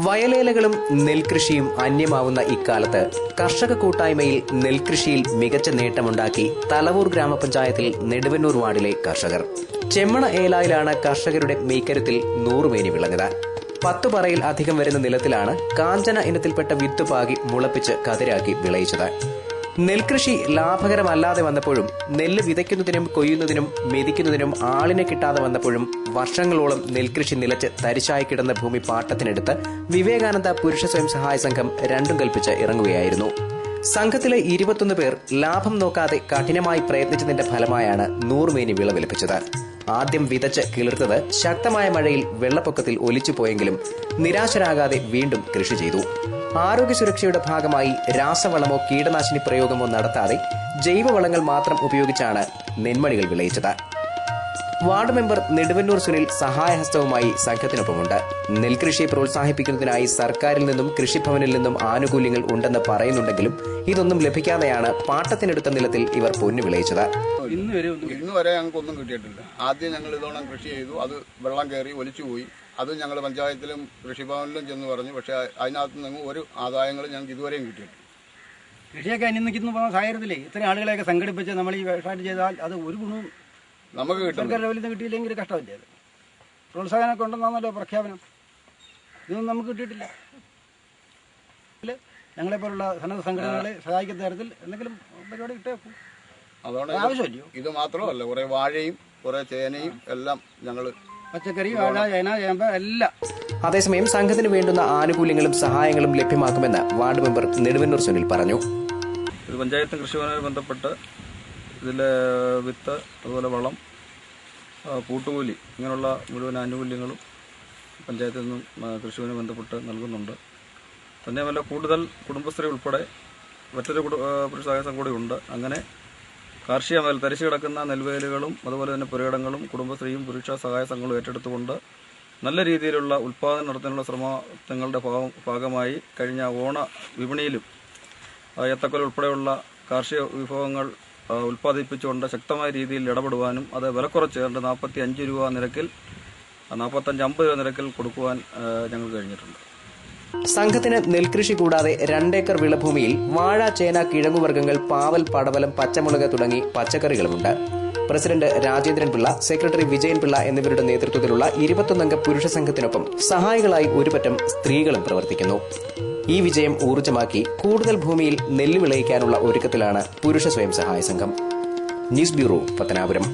വയലേലകളും നെൽകൃഷിയും അന്യമാവുന്ന ഇക്കാലത്ത് കർഷക കൂട്ടായ്മയിൽ നെൽകൃഷിയിൽ മികച്ച നേട്ടമുണ്ടാക്കി തലവൂർ ഗ്രാമപഞ്ചായത്തിൽ നെടുവന്നൂർ വാർഡിലെ കർഷകർ. ചെമ്മണ ഏലായിലാണ് കർഷകരുടെ മീക്കരത്തിൽ 100 മേനി വിളഞ്ഞത്. 10 പറയിൽ അധികം വരുന്ന നിലത്തിലാണ് കാഞ്ചന ഇനത്തിൽപ്പെട്ട വിത്ത് പാകി മുളപ്പിച്ച് കതിരാക്കി വിളയിച്ചത്. നെൽകൃഷി ലാഭകരമല്ലാതെ വന്നപ്പോഴും നെല്ല് വിതയ്ക്കുന്നതിനും കൊയ്യുന്നതിനും മെതിക്കുന്നതിനും ആളിനെ കിട്ടാതെ വന്നപ്പോഴും വർഷങ്ങളോളം നെൽകൃഷി നിലച്ച് തരിശായി കിടന്ന ഭൂമി പാട്ടത്തിനെടുത്ത് വിവേകാനന്ദ പുരുഷ സ്വയം സഹായ സംഘം രണ്ടും കൽപ്പിച്ച് ഇറങ്ങുകയായിരുന്നു. സംഘത്തിലെ 21 പേർ ലാഭം നോക്കാതെ കഠിനമായി പ്രയത്നിച്ചതിന്റെ ഫലമായാണ് 100 മേനി വിളവ് ലഭിച്ചത്. ആദ്യം വിതച്ച് കിളിർത്തത് ശക്തമായ മഴയിൽ വെള്ളപ്പൊക്കത്തിൽ ഒലിച്ചുപോയെങ്കിലും നിരാശരാകാതെ വീണ്ടും കൃഷി ചെയ്തു. ആരോഗ്യ സുരക്ഷയുടെ ഭാഗമായി രാസവളമോ കീടനാശിനി പ്രയോഗമോ നടത്താതെ ജൈവവളങ്ങൾ മാത്രം ഉപയോഗിച്ചാണ് നെന്മണികൾ വിളയിച്ചത്. വാർഡ് മെമ്പർ നെടുവന്നൂർ സുനിൽ സഹായഹസ്തവുമായി സംഘത്തിനൊപ്പമുണ്ട്. നെൽകൃഷിയെ പ്രോത്സാഹിപ്പിക്കുന്നതിനായി സർക്കാരിൽ നിന്നും കൃഷിഭവനിൽ നിന്നും ആനുകൂല്യങ്ങൾ ഉണ്ടെന്ന് പറയുന്നുണ്ടെങ്കിലും ഇതൊന്നും ലഭിക്കാതെയാണ് പാട്ടത്തിനെടുത്ത നിലത്തിൽ ഇവർ പൊന്നു വിളയിച്ചത്. ഇന്ന് വരെ ഞങ്ങൾക്കൊന്നും കിട്ടിയിട്ടില്ല. ആദ്യം ഞങ്ങൾ ഇതോണം കൃഷി ചെയ്തു, അത് വെള്ളം കയറി ഒലിച്ചുപോയി. അത് ഞങ്ങൾ പഞ്ചായത്തിലും കൃഷിഭവനിലും ചെന്ന് പറഞ്ഞു. പക്ഷേ അതിനകത്ത് നിന്ന് ഒരു ആദായങ്ങളും ഞങ്ങൾക്ക് ഇതുവരെയും കിട്ടിയിട്ടില്ല. കൃഷിയൊക്കെ അന്യം നിൽക്കുന്ന പോകുന്ന സാഹചര്യത്തിലേ ഇത്രയും ആളുകളെയൊക്കെ സംഘടിപ്പിച്ച് നമ്മൾ ഈ വ്യവസായം ചെയ്താൽ അത് ഒരു ഗുണവും നമുക്ക് സർക്കാർ ലെവലിൽ നിന്ന് കിട്ടിയില്ലെങ്കിൽ കഷ്ടമില്ല. അത് പ്രോത്സാഹനമൊക്കെ ഉണ്ടെന്നാണല്ലോ പ്രഖ്യാപനം. ഇതൊന്നും നമുക്ക് കിട്ടിയിട്ടില്ല. ഞങ്ങളെപ്പോലുള്ള സന്നദ്ധ സംഘടനകളെ സഹായിക്കുന്ന തരത്തിൽ എന്തെങ്കിലും പരിപാടി കിട്ടേക്കും. അതുകൊണ്ട് ആവശ്യമില്ലയോ? ഇത് മാത്രമല്ല, കുറെ വാഴയും കുറെ ചേനയും എല്ലാം ഞങ്ങൾ പച്ചക്കറി, വാഴ, ചേന, ചേമ്പ് എല്ലാം. അതേസമയം സംഘത്തിന് വേണ്ടുന്ന ആനുകൂല്യങ്ങളും സഹായങ്ങളും ലഭ്യമാക്കുമെന്ന് വാർഡ് മെമ്പർ നെടുവന്നൂർ സുനിൽ പറഞ്ഞു. ഇത് പഞ്ചായത്ത് കൃഷിഭവനുമായി ബന്ധപ്പെട്ട് ഇതിലെ വിത്ത്, അതുപോലെ വളം, പൂട്ടുകൂലി ഇങ്ങനെയുള്ള മുഴുവൻ ആനുകൂല്യങ്ങളും പഞ്ചായത്തിൽ നിന്നും കൃഷിഭവനുമായി ബന്ധപ്പെട്ട് നൽകുന്നുണ്ട്. തന്നെയുമല്ല, കൂടുതൽ കുടുംബശ്രീ ഉൾപ്പെടെ മറ്റൊരു സഹായ സംഘം കൂടി ഉണ്ട്. അങ്ങനെ കാർഷിക മേൽ തരിച്ചു കിടക്കുന്ന നെൽവയലുകളും അതുപോലെ തന്നെ പുരയിടങ്ങളും കുടുംബശ്രീയും പുരുഷ സഹായ സംഘങ്ങളും ഏറ്റെടുത്തുകൊണ്ട് നല്ല രീതിയിലുള്ള ഉൽപ്പാദനം നടത്താനുള്ള ശ്രമങ്ങളുടെ ഭാഗമായി കഴിഞ്ഞ ഓണ വിപണിയിലും ഏത്തക്കൊല ഉൾപ്പെടെയുള്ള കാർഷിക വിഭവങ്ങൾ ഉൽപ്പാദിപ്പിച്ചുകൊണ്ട് ശക്തമായ രീതിയിൽ ഇടപെടുവാനും അത് വില കുറച്ച് 45 രൂപ നിരക്കിൽ 45-50 രൂപ നിരക്കിൽ കൊടുക്കുവാൻ ഞങ്ങൾക്ക് കഴിഞ്ഞിട്ടുണ്ട്. സംഘത്തിന് നെൽകൃഷി കൂടാതെ 2 ഏക്കർ വിളഭൂമിയിൽ വാഴ, ചേന, കിഴങ്ങുവർഗ്ഗങ്ങൾ, പാവൽ, പടവലം, പച്ചമുളക് തുടങ്ങി പച്ചക്കറികളുമുണ്ട്. പ്രസിഡന്റ് രാജേന്ദ്രൻ പിള്ള, സെക്രട്ടറി വിജയൻ പിള്ള എന്നിവരുടെ നേതൃത്വത്തിലുള്ള 21 അംഗ പുരുഷ സംഘത്തിനൊപ്പം സഹായികളായി ഒരുപറ്റം സ്ത്രീകളും പ്രവർത്തിക്കുന്നു. ഈ വിജയം ഊർജ്ജമാക്കി കൂടുതൽ ഭൂമിയിൽ നെല്ല് വിളയിക്കാനുള്ള ഒരുക്കത്തിലാണ് പുരുഷ സ്വയം സഹായ സംഘം. News bureau, Pathanapuram.